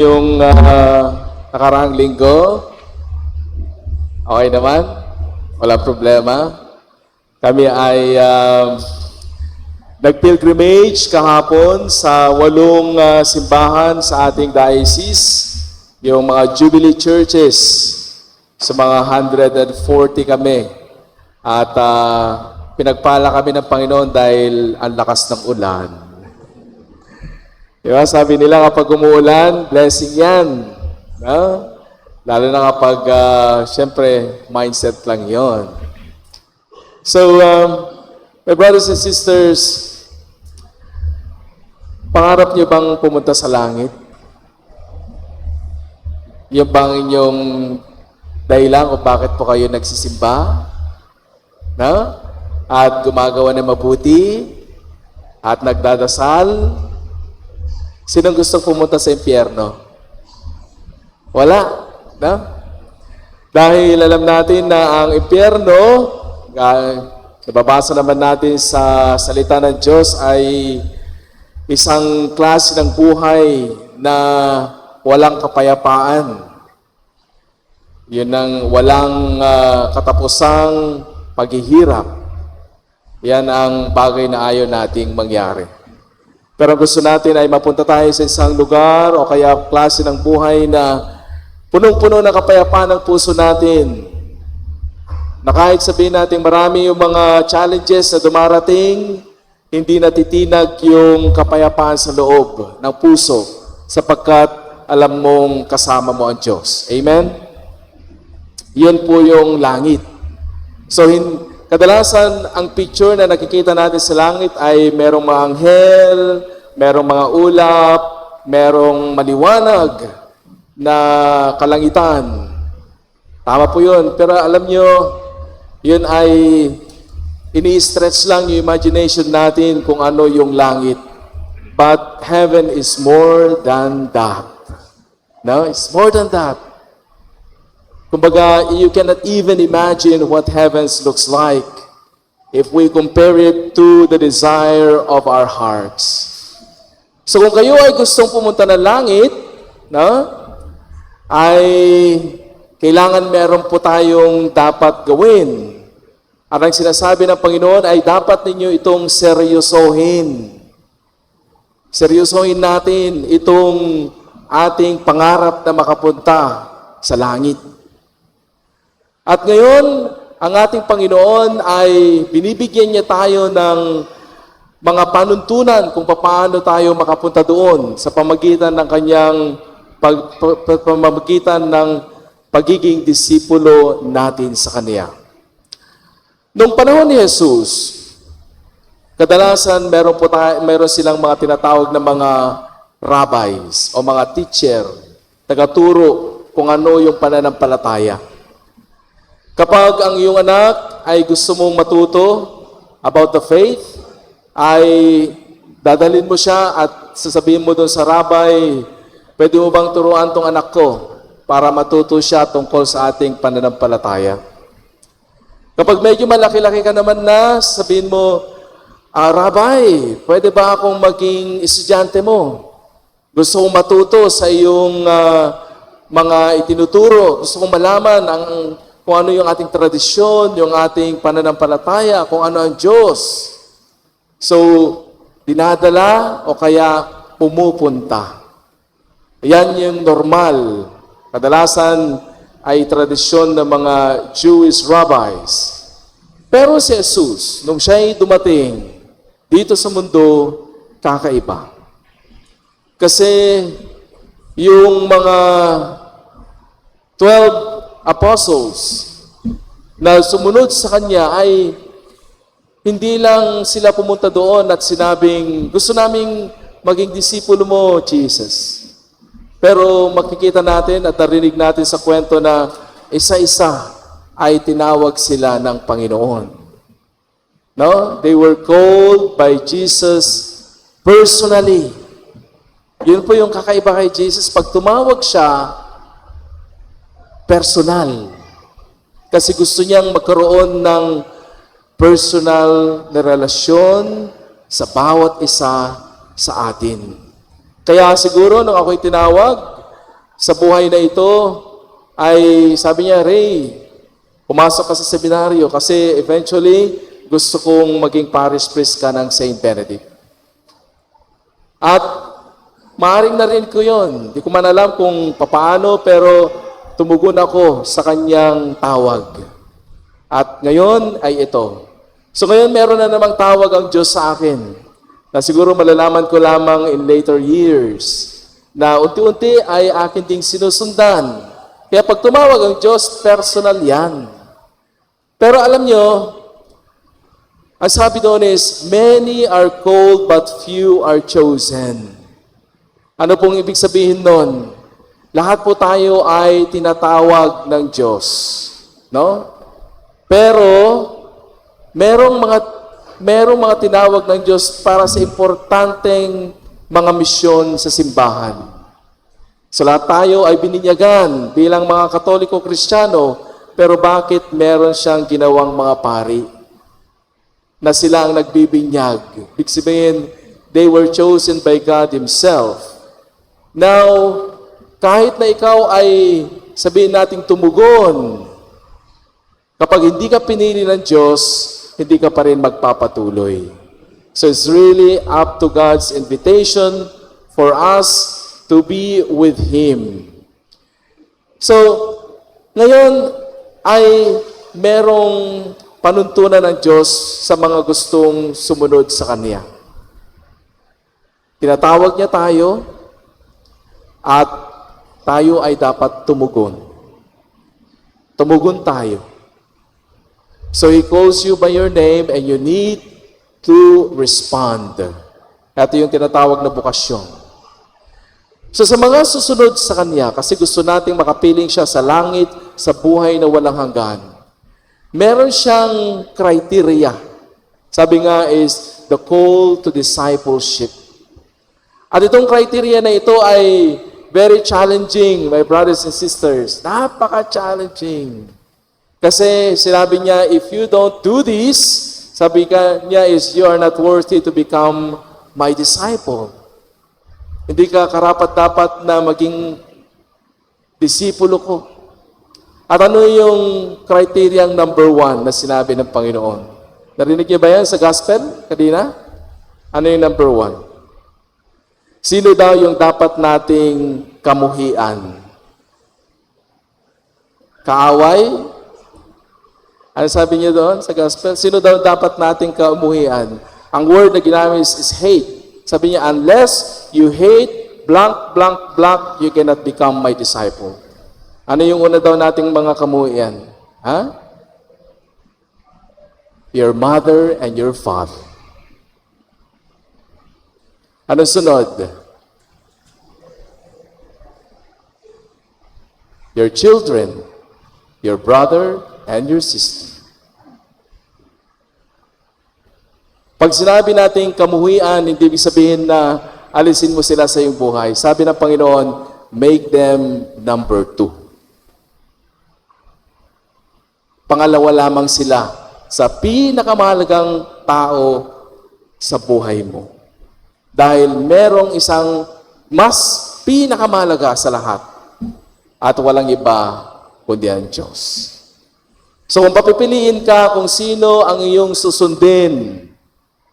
Yung nakaraang linggo, okay naman, wala problema. Kami ay nag-pilgrimage kahapon sa 8 simbahan sa ating diocese, yung mga Jubilee churches, sa mga 140 kami. At pinagpala kami ng Panginoon dahil ang lakas ng ulan. Diba? Sabi nila kapag umuulan, blessing yan. No? Lalo na kapag, syempre, mindset lang yon. So, my brothers and sisters, pangarap niyo bang pumunta sa langit? Yung bang inyong dahilan kung bakit po kayo nagsisimba? No? At gumagawa ng mabuti? At nagdadasal? Sinong gustong pumunta sa impyerno? Wala. No? Dahil alam natin na ang impyerno, nababasa naman natin sa salita ng Diyos, ay isang klase ng buhay na walang kapayapaan. Yun ang walang katapusang paghihirap. Yan ang bagay na ayaw nating mangyari. Pero gusto natin ay mapunta tayo sa isang lugar o kaya klase ng buhay na punong-puno ng kapayapaan ng puso natin. Na kahit sabihin natin marami yung mga challenges na dumarating, hindi natitinag yung kapayapaan sa loob ng puso sapagkat alam mong kasama mo ang Diyos. Amen? Yun po yung langit. So, kadalasan, ang picture na nakikita natin sa langit ay merong mga anghel, merong mga ulap, merong maliwanag na kalangitan. Tama po yun. Pero alam nyo, yun ay ini-stretch lang yung imagination natin kung ano yung langit. But heaven is more than that. No? It's more than that. Kumbaga, you cannot even imagine what heavens looks like if we compare it to the desire of our hearts. So kung kayo ay gustong pumunta ng langit, no, ay kailangan meron po tayong dapat gawin. At ang sinasabi ng Panginoon ay dapat ninyo itong seryosohin. Seryosohin natin itong ating pangarap na makapunta sa langit. At ngayon, ang ating Panginoon ay binibigyan niya tayo ng mga panuntunan kung paano tayo makapunta doon sa pamagitan ng kanyang pamamagitan ng pagiging disipulo natin sa Kanya. Noong panahon ni Jesus, kadalasan meron silang mga tinatawag na mga rabbis o mga teacher, tagaturo kung ano yung pananampalataya. Kapag ang iyong anak ay gusto mong matuto about the faith, ay dadalhin mo siya at sasabihin mo doon sa rabbi, pwede mo bang turuan tong anak ko para matuto siya tungkol sa ating pananampalataya? Kapag medyo malaki-laki ka naman na, sabihin mo, Rabbi, pwede ba akong maging estudyante mo? Gusto kong matuto sa iyong mga itinuturo. Gusto kong malaman kung ano yung ating tradisyon, yung ating pananampalataya, kung ano ang Diyos. So, dinadala o kaya pumupunta. Yan yung normal. Kadalasan ay tradisyon ng mga Jewish rabbis. Pero si Jesus, nung siya'y dumating dito sa mundo, kakaiba. Kasi yung mga 12 apostles na sumunod sa kanya ay hindi lang sila pumunta doon at sinabing, gusto naming maging disipulo mo, Jesus. Pero makikita natin at narinig natin sa kwento na isa-isa ay tinawag sila ng Panginoon. No? They were called by Jesus personally. Yun po yung kakaiba kay Jesus. Pag tumawag siya, personal. Kasi gusto niyang magkaroon ng personal na relasyon sa bawat isa sa atin. Kaya siguro nung ako'y tinawag, sa buhay na ito ay sabi niya, Ray, pumasok ka sa seminaryo kasi eventually gusto kong maging parish priest ka ng St. Benedict. At maaring narinig ko yon. Hindi ko man alam kung papaano, pero tumugon ako sa kanyang tawag. At ngayon ay ito. So ngayon meron na namang tawag ang Diyos sa akin na siguro malalaman ko lamang in later years na unti-unti ay akin ding sinusundan. Kaya pag tumawag ang Diyos, personal yan. Pero alam nyo, ang sabi doon is, many are called but few are chosen. Ano pong ibig sabihin doon? Lahat po tayo ay tinatawag ng Diyos. No? Pero, merong mga tinawag ng Diyos para sa importanteng mga misyon sa simbahan. So lahat tayo ay bininyagan bilang mga Katoliko Kristiyano, pero bakit meron siyang ginawang mga pari na sila ang nagbibinyag? Ibig sabihin, they were chosen by God Himself. Now, kahit na ikaw ay sabihin nating tumugon, kapag hindi ka pinili ng Diyos, hindi ka pa rin magpapatuloy. So it's really up to God's invitation for us to be with Him. So, ngayon ay merong panuntunan ng Diyos sa mga gustong sumunod sa Kanya. Tinatawag niya tayo at tayo ay dapat tumugon. Tumugon tayo. So He calls you by your name and you need to respond. Ito yung tinatawag na bukasyon. So sa mga susunod sa Kanya, kasi gusto nating makapiling siya sa langit, sa buhay na walang hanggan, meron siyang criteria. Sabi nga is the call to discipleship. At itong criteria na ito ay very challenging, my brothers and sisters. Napaka-challenging. Kasi sinabi niya, if you don't do this, sabi niya is, you are not worthy to become my disciple. Hindi ka karapat-dapat na maging disipulo ko. At ano yung criteria number 1 na sinabi ng Panginoon? Narinig niyo ba yan sa gospel kanina? Ano yung number 1? Sino daw yung dapat nating kamuhian? Kaaway? Ano sabi niyo doon sa gospel? Sino daw dapat nating kamuhian? Ang word na ginamit is hate. Sabi niya, unless you hate blank, blank, blank, you cannot become my disciple. Ano yung una daw nating mga kamuhian? Ha? Your mother and your father. Ano sunod? Your children, your brother, and your sister. Pag sinabi natin kamuhian, hindi ibig sabihin na alisin mo sila sa iyong buhay. Sabi ng Panginoon, make them number 2. Pangalawa lamang sila sa pinakamahalagang tao sa buhay mo. Dahil merong isang mas pinakamahalaga sa lahat at walang iba kundi ang Diyos. So kung papipiliin ka kung sino ang iyong susundin,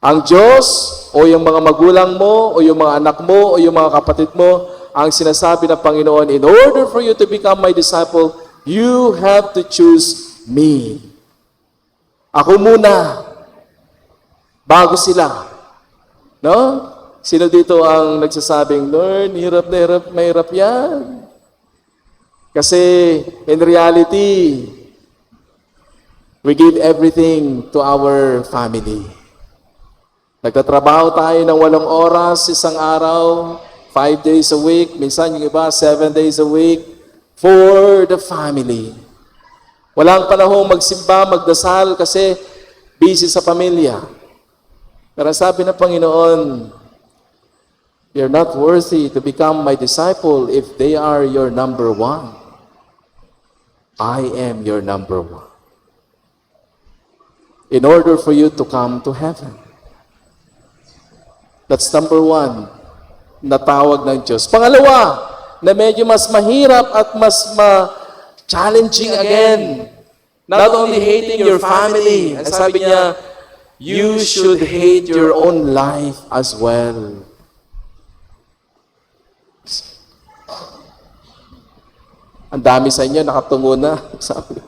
ang Diyos o yung mga magulang mo o yung mga anak mo o yung mga kapatid mo, ang sinasabi ng Panginoon, in order for you to become my disciple, you have to choose me. Ako muna, bago sila. No? Sino dito ang nagsasabing, Lord, hirap na hirap, mahirap yan. Kasi in reality, we give everything to our family. Nagtatrabaho tayo ng 8 oras isang araw, 5 days a week, minsan yung iba 7 days a week, for the family. Walang panahong magsimba, magdasal kasi busy sa pamilya. Pero sabi ng Panginoon, you're not worthy to become my disciple if they are your number 1. I am your number 1. In order for you to come to heaven. That's number 1, na tawag ng Diyos. Pangalawa, na medyo mas mahirap at mas challenging again. Not only hating your family, ang sabi niya, you should hate your own life as well. Ang dami sa inyo, nakatungo na. Sabi.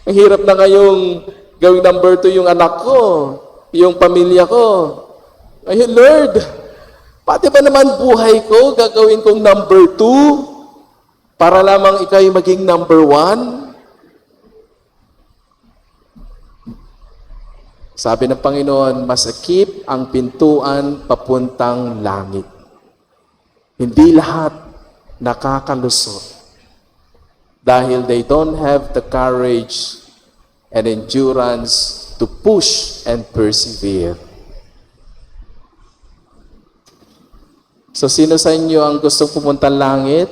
Ang hirap na ngayong gawing number 2 yung anak ko, yung pamilya ko. Ayun, Lord, pati ba naman buhay ko, gagawin kong number 2 para lamang ikaw'y maging number 1? Sabi ng Panginoon, masakip ang pintuan papuntang langit. Hindi lahat nakakalusot dahil they don't have the courage and endurance to push and persevere. So, sino sa inyo ang gustong pumunta langit?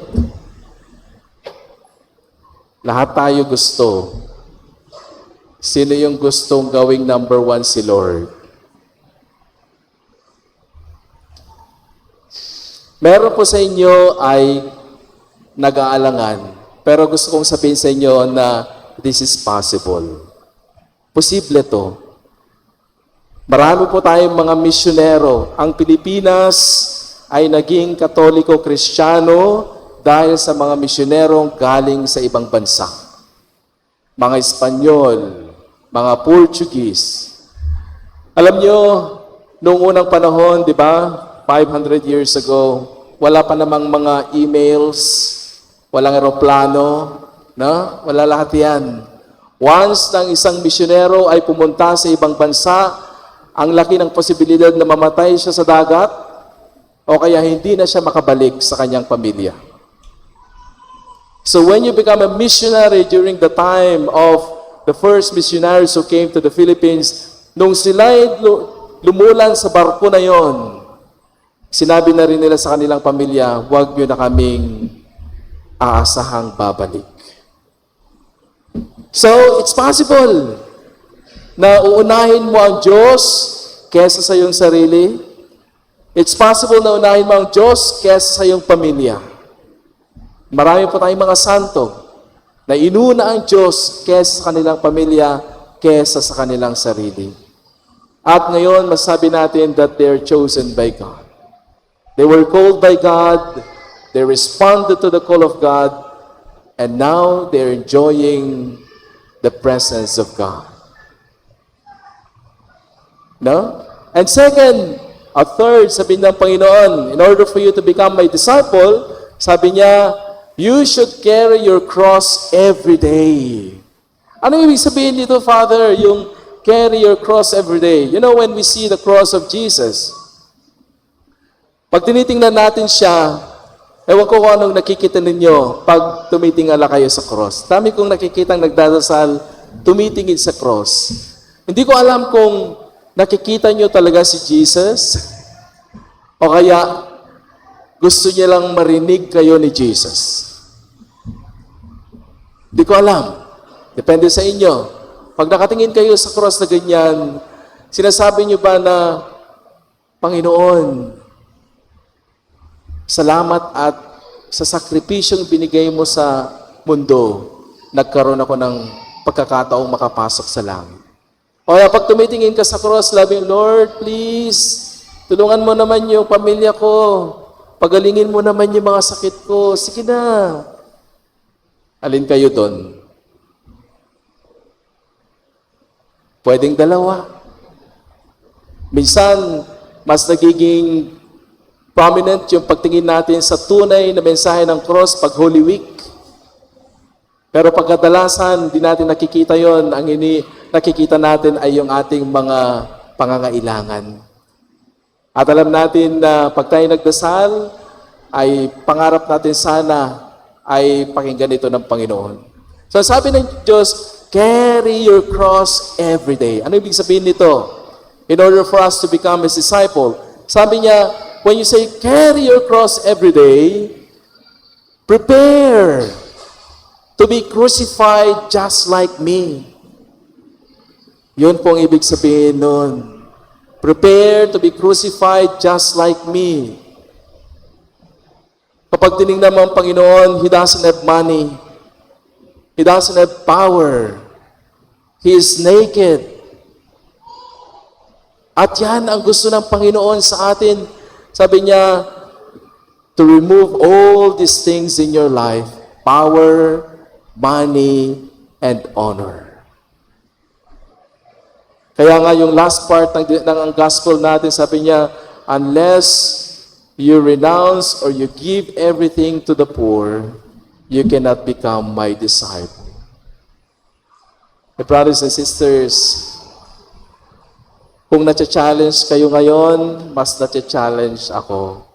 Lahat tayo gusto. Sino yung gustong gawing number 1 si Lord? Meron po sa inyo ay nag-aalangan. Pero gusto kong sabihin sa inyo na this is possible. Posible to. Marami po tayong mga misyonero. Ang Pilipinas ay naging Katoliko-Kristiyano dahil sa mga misyonerong galing sa ibang bansa. Mga Espanyol, mga Portuguese. Alam nyo, noong unang panahon, di ba, 500 years ago, wala pa namang mga emails, walang eroplano, no? Wala lahat yan. Once ng isang misyonero ay pumunta sa ibang bansa, ang laki ng posibilidad na mamatay siya sa dagat, o kaya hindi na siya makabalik sa kanyang pamilya. So when you become a missionary during the time of the first missionaries who came to the Philippines, nung sila'y lumulan sa barko na yon, sinabi na rin nila sa kanilang pamilya, huwag nyo na kaming aasahang babalik. So, it's possible na uunahin mo ang Diyos kesa sa iyong sarili. It's possible na unahin mo ang Diyos kesa sa iyong pamilya. Marami po tayong mga santo na inuna ang Diyos kesa sa kanilang pamilya, kesa sa kanilang sarili. At ngayon, masabi natin that they're chosen by God. They were called by God, they responded to the call of God, and now they're enjoying the presence of God. No? And second, a third, sabi ng Panginoon, in order for you to become my disciple, sabi niya, you should carry your cross every day. Ano ibig sabihin dito, Father, yung carry your cross every day? You know, when we see the cross of Jesus, pag tinitingnan natin siya, ewan ko kung anong nakikita ninyo pag tumitingala kayo sa cross. Dami kong nakikitang nagdadasal, tumitingin sa cross. Hindi ko alam kung nakikita nyo talaga si Jesus o kaya gusto niya lang marinig kayo ni Jesus. Hindi ko alam. Depende sa inyo. Pag nakatingin kayo sa cross na ganyan, sinasabi niyo ba na, Panginoon, salamat at sa sakripisyong binigay mo sa mundo, nagkaroon ako ng pagkakataong makapasok sa langit. O kaya pag tumitingin ka sa cross, sabi, Lord, please, tulungan mo naman yung pamilya ko. Pagalingin mo naman yung mga sakit ko. Sige na. Alin kayo doon? Pwedeng dalawa. Minsan, mas nagiging prominent yung pagtingin natin sa tunay na mensahe ng cross pag Holy Week. Pero pagkadalasan, di natin nakikita yon. Ang nakikita natin ay yung ating mga pangangailangan. At alam natin na pag tayo nagdasal, ay pangarap natin sana ay pakinggan ito ng Panginoon. So sabi ng Diyos, carry your cross every day. Ano ibig sabihin nito? In order for us to become His disciple, sabi niya, when you say, carry your cross every day, prepare to be crucified just like me. Yun pong ibig sabihin nun. Prepare to be crucified just like me. Kapag tinignan mo ang Panginoon, He doesn't have money. He doesn't have power. He is naked. At yan ang gusto ng Panginoon sa atin. Sabi niya, to remove all these things in your life, power, money, and honor. Kaya nga yung last part ng gospel natin, sabi niya, unless you renounce or you give everything to the poor, you cannot become my disciple. My brothers and sisters, kung na-challenge kayo ngayon, mas na-challenge ako.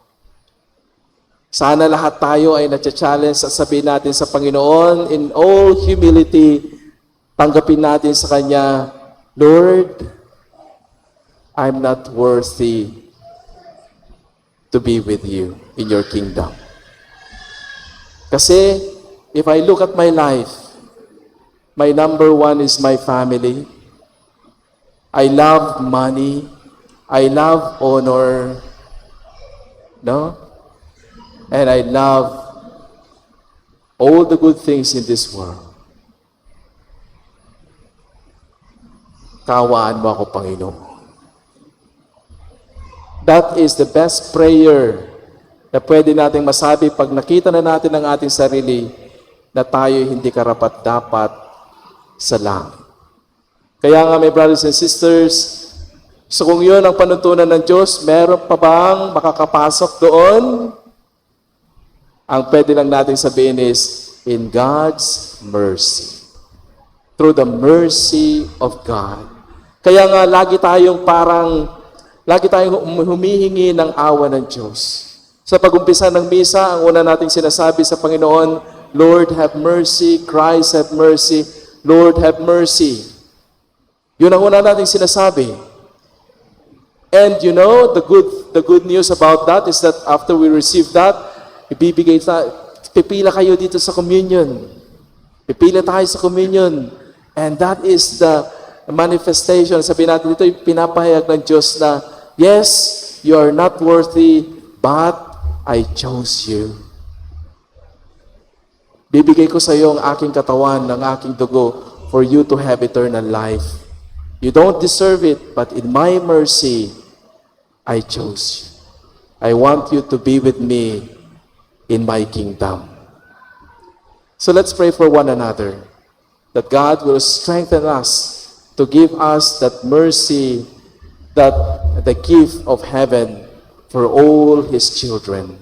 Sana lahat tayo ay na-challenge at sabihin natin sa Panginoon, in all humility, tanggapin natin sa Kanya, Lord, I'm not worthy to be with you in your kingdom. Kasi, if I look at my life, my number one is my family. I love money. I love honor. No? And I love all the good things in this world. Kaawaan mo ako, Panginoon. That is the best prayer na pwede nating masabi pag nakita na natin ang ating sarili na tayo hindi karapat-dapat sa langit. Kaya nga, my brothers and sisters, so kung yun ang panuntunan ng Diyos, meron pa bang makakapasok doon? Ang pwede lang natin sabihin is, in God's mercy. Through the mercy of God. Kaya nga, lagi tayong humihingi ng awa ng Diyos. Sa pag-umpisa ng misa, ang una nating sinasabi sa Panginoon, Lord, have mercy. Christ, have mercy. Lord, have mercy. Yun ang una nating sinasabi. And you know, the good news about that is that after we receive that, pipila kayo dito sa communion. Pipila tayo sa communion. And that is the manifestation. Sabihin natin dito, pinapahayag ng Diyos na, yes, you are not worthy, but I chose you. Bibigay ko sa iyo ang aking katawan, ang aking dugo, for you to have eternal life. You don't deserve it, but in my mercy, I chose you. I want you to be with me in my kingdom. So let's pray for one another, that God will strengthen us to give us that mercy, that the gift of heaven for all His children.